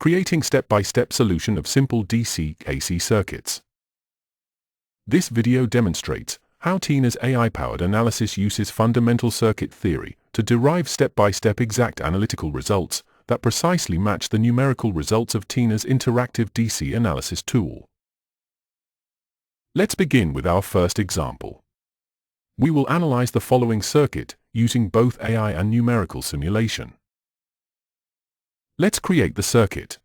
creating step-by-step solution of simple DC-AC circuits. This video demonstrates how Tina's AI-powered analysis uses fundamental circuit theory to derive step-by-step exact analytical results that precisely match the numerical results of Tina's interactive DC analysis tool. Let's begin with our first example. We will analyze the following circuit using both AI and numerical simulation. Let's create the circuit.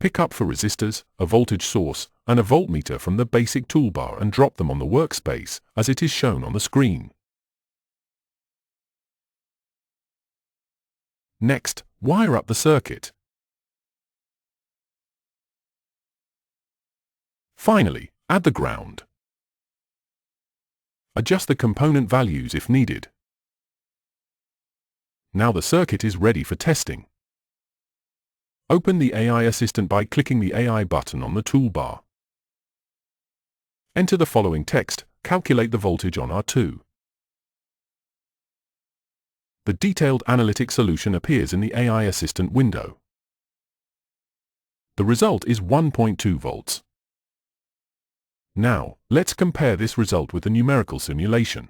Pick up for resistors, a voltage source, and a voltmeter from the basic toolbar and drop them on the workspace as it is shown on the screen. Next, wire up the circuit. Finally, add the ground. Adjust the component values if needed. Now the circuit is ready for testing. Open the AI Assistant by clicking the AI button on the toolbar. Enter the following text, calculate the voltage on R2. The detailed analytic solution appears in the AI Assistant window. The result is 1.2 volts. Now, let's compare this result with the numerical simulation.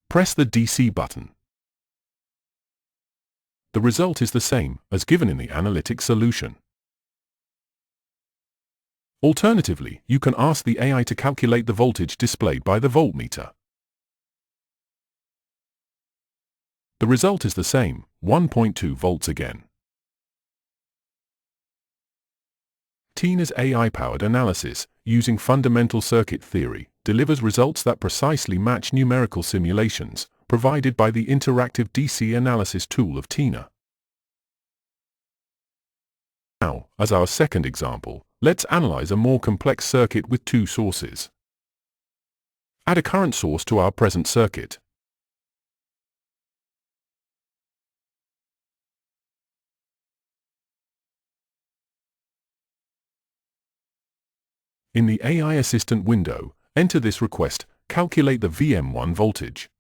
Press the DC button. The result is the same as given in the analytic solution. Alternatively, you can ask the AI to calculate the voltage displayed by the voltmeter. The result is the same, 1.2 volts again. Tina's AI-powered analysis, using fundamental circuit theory, delivers results that precisely match numerical simulations provided by the interactive DC analysis tool of Tina. Now, as our second example, let's analyze a more complex circuit with two sources. Add a current source to our present circuit. In the AI Assistant window, enter this request, calculate the VM1 voltage.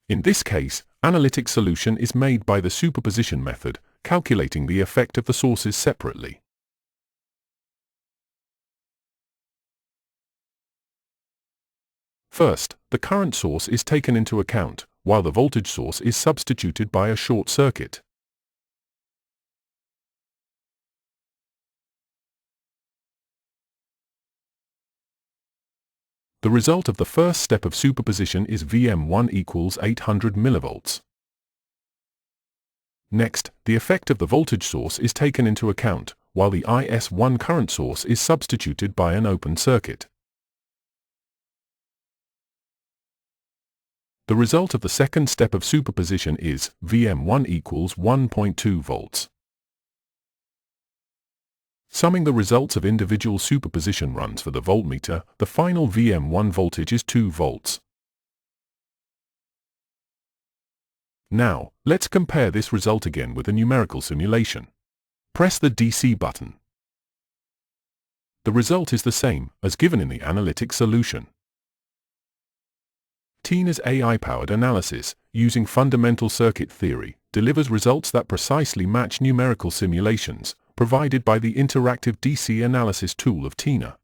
In this case, analytic solution is made by the superposition method, calculating the effect of the sources separately. First, the current source is taken into account, while the voltage source is substituted by a short circuit. The result of the first step of superposition is VM1 equals 800 millivolts. Next, the effect of the voltage source is taken into account, while the IS1 current source is substituted by an open circuit. The result of the second step of superposition is VM1 equals 1.2 volts. Summing the results of individual superposition runs for the voltmeter, the final VM1 voltage is 2 volts. Now, let's compare this result again with a numerical simulation. Press the DC button. The result is the same as given in the analytic solution. Tina's AI-powered analysis, using fundamental circuit theory, delivers results that precisely match numerical simulations provided by the interactive DC analysis tool of Tina.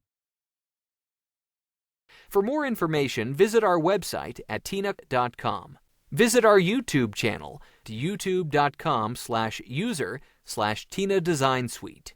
For more information, visit our website at tina.com. Visit our YouTube channel, youtube.com/user/Tina Design Suite.